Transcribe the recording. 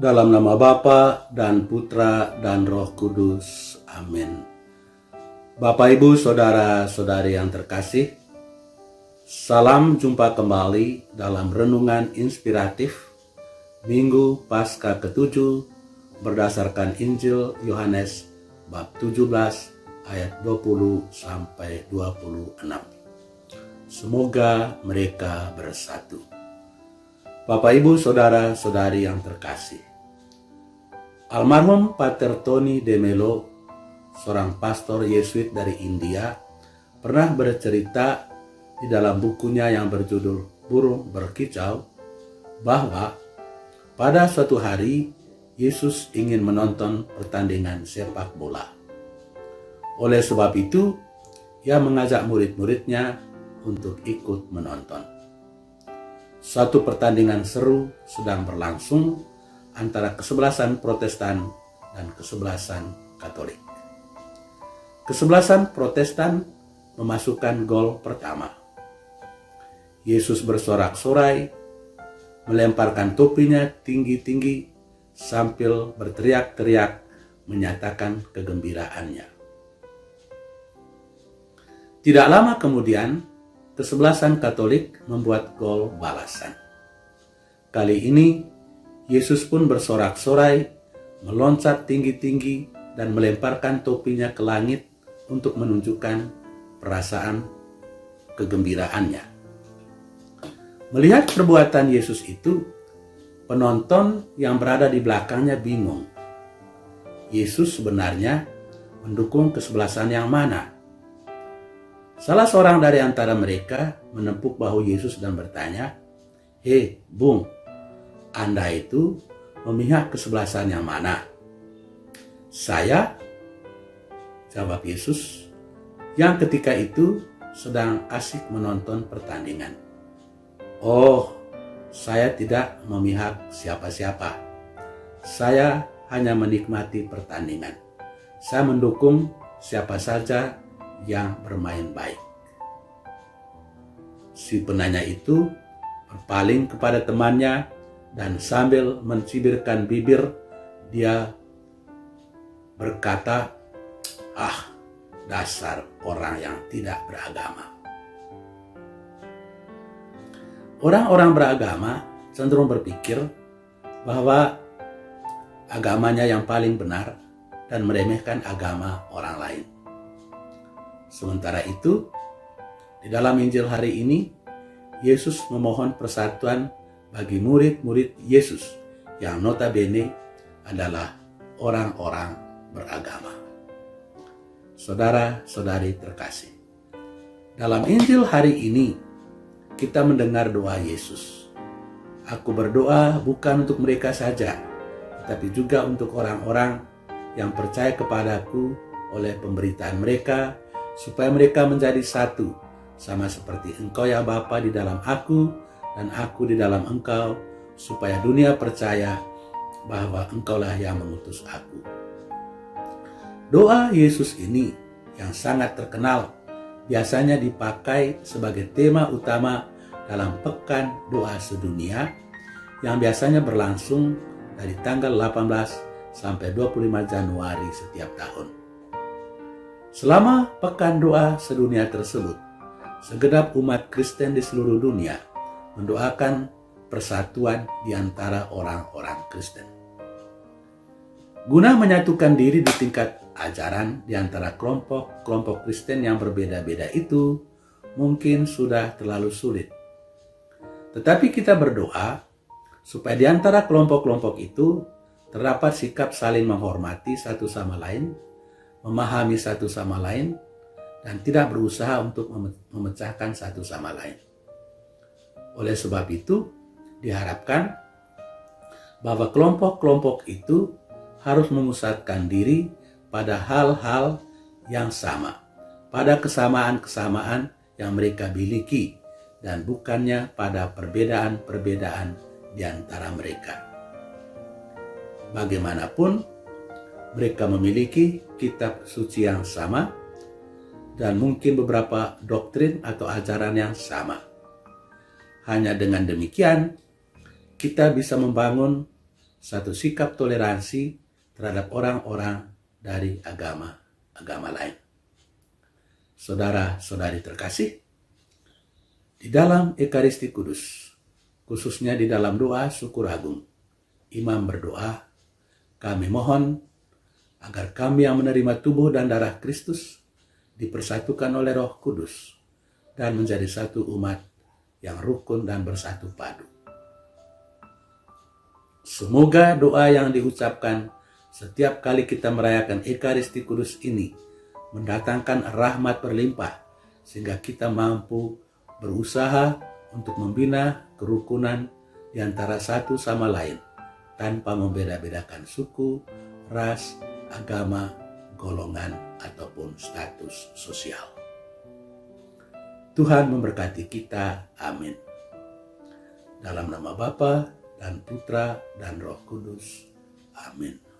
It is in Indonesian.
Dalam nama Bapa dan Putra dan Roh Kudus. Amin. Bapak, Ibu, Saudara-saudari yang terkasih, salam jumpa kembali dalam renungan inspiratif Minggu Paskah ke-7 berdasarkan Injil Yohanes bab 17 ayat 20 sampai 26. Semoga mereka bersatu. Bapak, Ibu, Saudara-saudari yang terkasih, almarhum Pater Tony de Mello, seorang pastor Yesuit dari India, pernah bercerita di dalam bukunya yang berjudul Burung Berkicau bahwa pada suatu hari Yesus ingin menonton pertandingan sepak bola. Oleh sebab itu, ia mengajak murid-muridnya untuk ikut menonton. Suatu pertandingan seru sedang berlangsung antara kesebelasan Protestan dan kesebelasan Katolik. Kesebelasan Protestan memasukkan gol pertama. Yesus bersorak-sorai, melemparkan topinya tinggi-tinggi sambil berteriak-teriak menyatakan kegembiraannya. Tidak lama kemudian, kesebelasan Katolik membuat gol balasan. Kali ini, Yesus pun bersorak-sorai, meloncat tinggi-tinggi dan melemparkan topinya ke langit untuk menunjukkan perasaan kegembiraannya. Melihat perbuatan Yesus itu, penonton yang berada di belakangnya bingung. Yesus sebenarnya mendukung kesebelasan yang mana? Salah seorang dari antara mereka menepuk bahu Yesus dan bertanya, "Hei, Bung, Anda itu memihak kesebelasan yang mana?" "Saya," jawab Yesus, yang ketika itu sedang asik menonton pertandingan. "Oh, saya tidak memihak siapa-siapa. Saya hanya menikmati pertandingan. Saya mendukung siapa saja yang bermain baik." Si penanya itu berpaling kepada temannya dan sambil mencibirkan bibir, dia berkata, "Ah, dasar orang yang tidak beragama." Orang-orang beragama cenderung berpikir bahwa agamanya yang paling benar dan meremehkan agama orang lain. Sementara itu, di dalam Injil hari ini, Yesus memohon persatuan bagi murid-murid Yesus yang notabene adalah orang-orang beragama. Saudara-saudari terkasih, dalam Injil hari ini kita mendengar doa Yesus. "Aku berdoa bukan untuk mereka saja, tetapi juga untuk orang-orang yang percaya kepadaku oleh pemberitaan mereka, supaya mereka menjadi satu, sama seperti Engkau ya Bapa di dalam aku dan aku di dalam Engkau, supaya dunia percaya bahwa Engkaulah yang mengutus aku." Doa Yesus ini yang sangat terkenal biasanya dipakai sebagai tema utama dalam Pekan Doa Sedunia yang biasanya berlangsung dari tanggal 18 sampai 25 Januari setiap tahun. Selama Pekan Doa Sedunia tersebut, segenap umat Kristen di seluruh dunia mendoakan persatuan di antara orang-orang Kristen. Guna menyatukan diri di tingkat ajaran di antara kelompok-kelompok Kristen yang berbeda-beda itu mungkin sudah terlalu sulit. Tetapi kita berdoa supaya di antara kelompok-kelompok itu terdapat sikap saling menghormati satu sama lain, memahami satu sama lain, dan tidak berusaha untuk memecahkan satu sama lain. Oleh sebab itu, diharapkan bahwa kelompok-kelompok itu harus memusatkan diri pada hal-hal yang sama, pada kesamaan-kesamaan yang mereka miliki, dan bukannya pada perbedaan-perbedaan di antara mereka. Bagaimanapun, mereka memiliki kitab suci yang sama dan mungkin beberapa doktrin atau ajaran yang sama. Hanya dengan demikian, kita bisa membangun satu sikap toleransi terhadap orang-orang dari agama lain. Saudara-saudari terkasih, di dalam Ekaristi Kudus, khususnya di dalam doa syukur agung, imam berdoa, kami mohon agar kami yang menerima tubuh dan darah Kristus dipersatukan oleh Roh Kudus dan menjadi satu umat yang rukun dan bersatu padu. Semoga doa yang diucapkan setiap kali kita merayakan Ekaristi Kudus ini mendatangkan rahmat berlimpah sehingga kita mampu berusaha untuk membina kerukunan di antara satu sama lain tanpa membeda-bedakan suku, ras, agama, golongan, ataupun status sosial. Tuhan memberkati kita. Amin. Dalam nama Bapa dan Putra dan Roh Kudus. Amin.